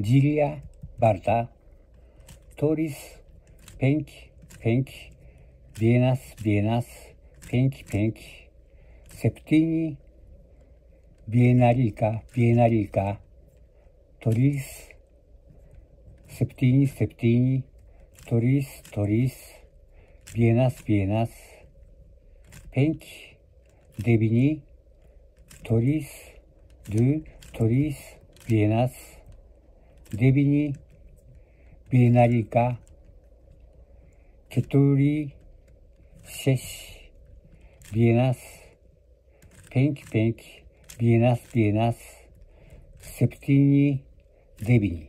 Gilia, Barta, Taurus, Pink, Venus, Pink, Septini, Biennalica, Taurus, Septini, Taurus, Venus, Pink, Devini, Taurus, Venus, Devini, Biennalica, Keturi, Shesh, Venus, Pink, Venus, Septini, Devini.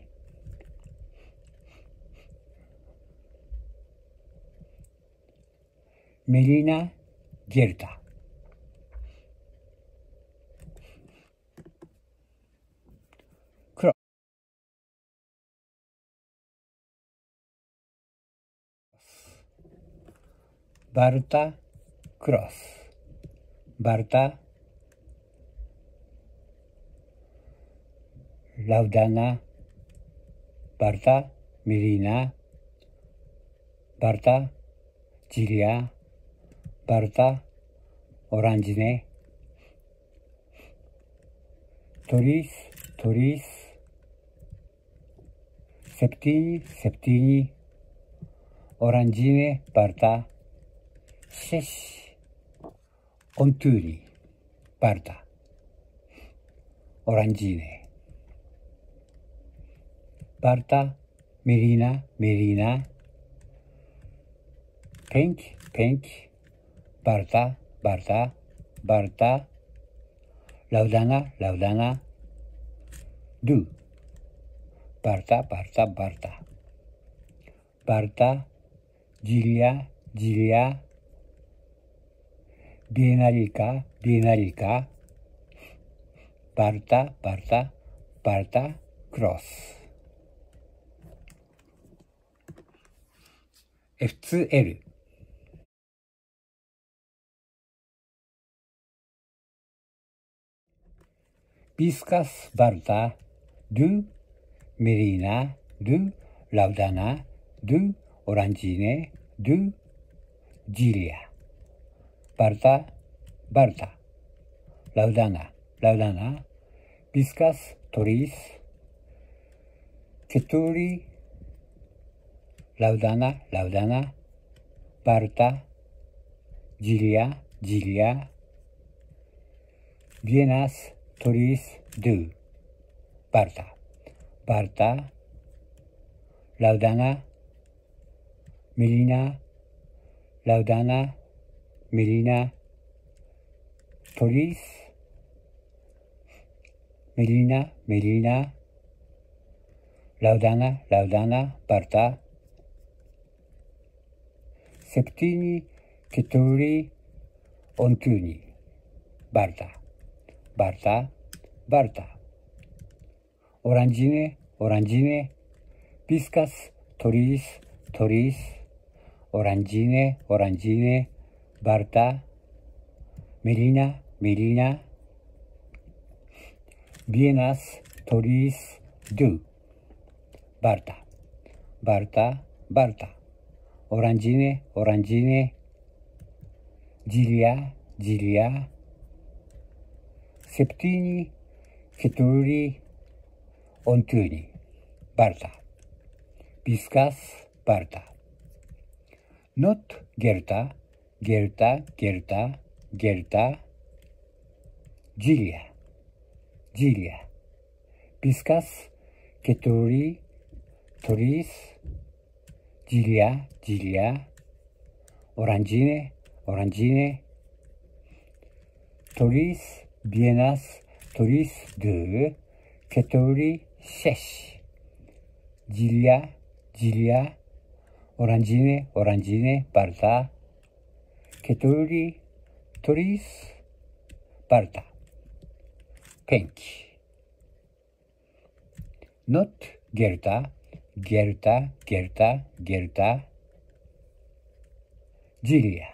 Melina, Gerta. Barta, Cross, Barta, Laudana, Barta, Melina, Barta, Gilia, Barta, Orangine, Taurus, Septini, Orangine, Barta, Shesh, Onturi, Barta, Orangine, Barta, Melina, Pink, Barta, Laudana, Du, Barta, Gilia, Biennalica, Barta, Cross. F2L。Viscas, Barta, Du, Melina, Du, Laudana, Du, Orangine, Du, Gilia. Barta, Laudana, Viscas, Taurus, Keturi, Laudana, Barta, Gilia, Venus, Taurus, Du, Barta, Laudana, Melina, Taurus, Melina, Laudana, Barta, Septini, Keturi, Ontuni, Barta, Orangine, Viscas, Taurus, Orangine, Barta, Melina, Venus, Taurus, Du, Barta, Orangine, Gilia, Septini, Keturi, Ontuni, Barta, Viscas, Barta. Not Gerta, Gilia, Viscas, Keturi, Taurus, Gilia, Orangine, Taurus, Venus, Taurus, Du, Keturi, Shesh, Gilia, Orangine, Barta, Keturi, Taurus, Barta, Pink. Not Gerta, Gilia,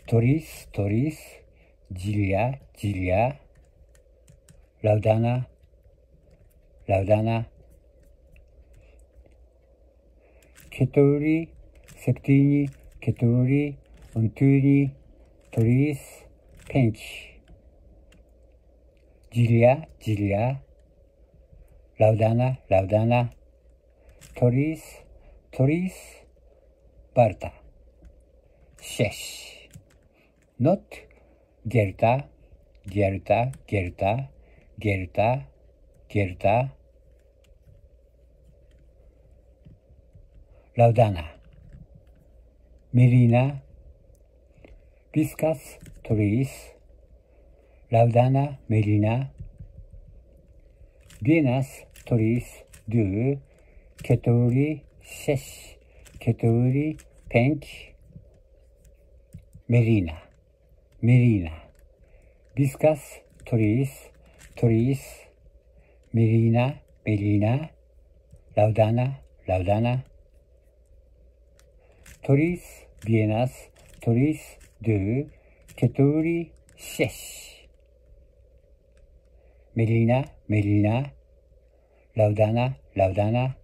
Taurus, Gilia, Laudana, laudana, Ketuli, septini, ketuli, untuni, toris, penci, Gilia, Gilia, laudana, laudana, toris, toris, barta, shesh, not, gerta, gerta, gerta, gerta, gerta, laudana, Melina, viscas, toris, laudana, Melina, vienas, toris, du, ketuli, shesh, ketuli, pench, Melina, Melina, viscas, toris, toris, Melina, Melina, laudana, laudana, toris, vienas, toris, du, ketuli, shesh, Melina, Melina, laudana, laudana,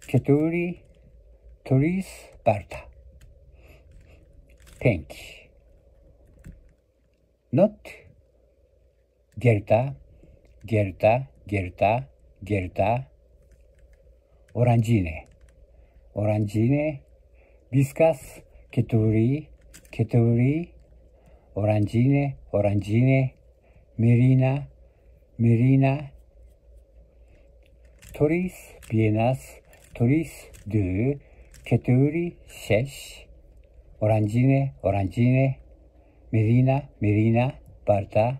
ketuli, toris, barta, pench, not, gerta, gerta, gerta, gerta, orangine, orangine, viscas, ketuli, ketuli, orangine, orangine, Melina, Melina, toris, vienas, toris, du, ketuli, shesh, orangine, orangine, Melina, Melina, barta,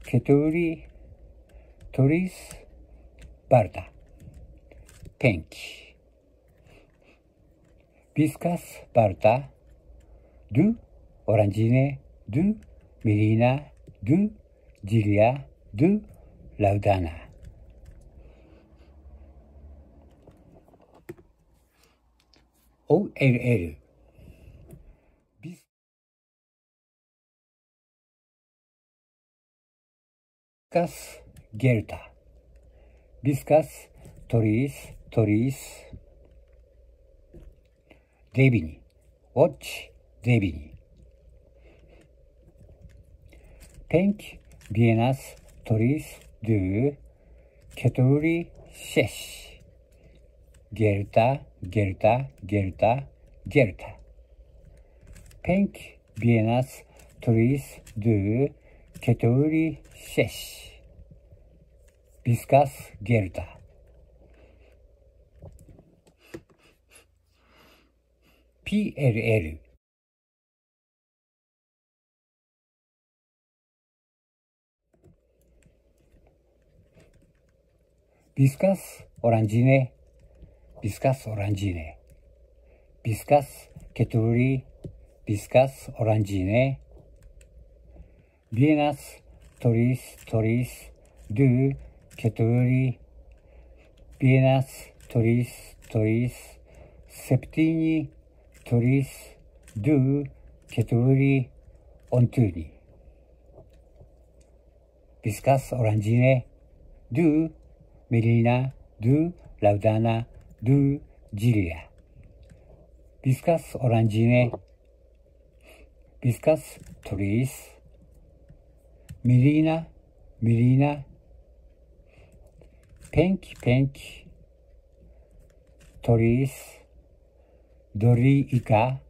ketuli, toris, barta, pench, viscas, barta, du, orangine, du, Melina, du, Gilia, du, laudana. OLL. Viscas, gerta. Viscas, toris, toris. Devini. Watch, devini. Pench, vienas, toris, du, ketuli, shesh. Gerta, gerta, gerta, gerta. Pench, vienas, toris, du, ketuli, shesh. Viscas, gerta. PLL. Viscas, orangine, viscas, orangine. Viscas, ketuli, viscas, orangine. Vienas, toris, toris, du, ketuli, vienas, toris, toris, septini, toris, du, ketuli, ontuni. Viscas, orangine, du, Melina, du, laudana, du, Gilia. Viscas, orangine, viscas, toris, Melina, Melina, pench, pench, toris, doriica,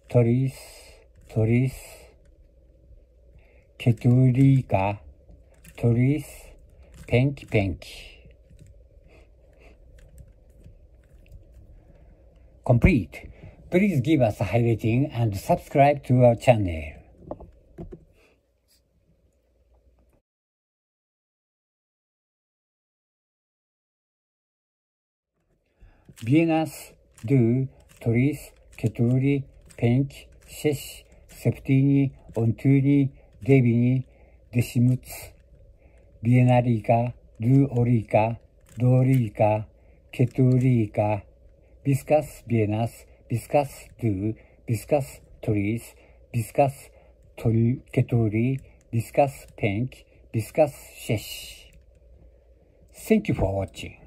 toris, toris, ketulica, toris, pench, pench. Complete. Please give us a high rating and subscribe to our channel. Vienas, du, toris, ketuli, pench, shesh, septini, ontuni, devini, decimuts, bienarica, du orica, dorica, ketulica, viscas, vienas, viscas, du, viscas, toris, viscas, ketuli, viscas, pench, viscas, shesh. Thank you for watching.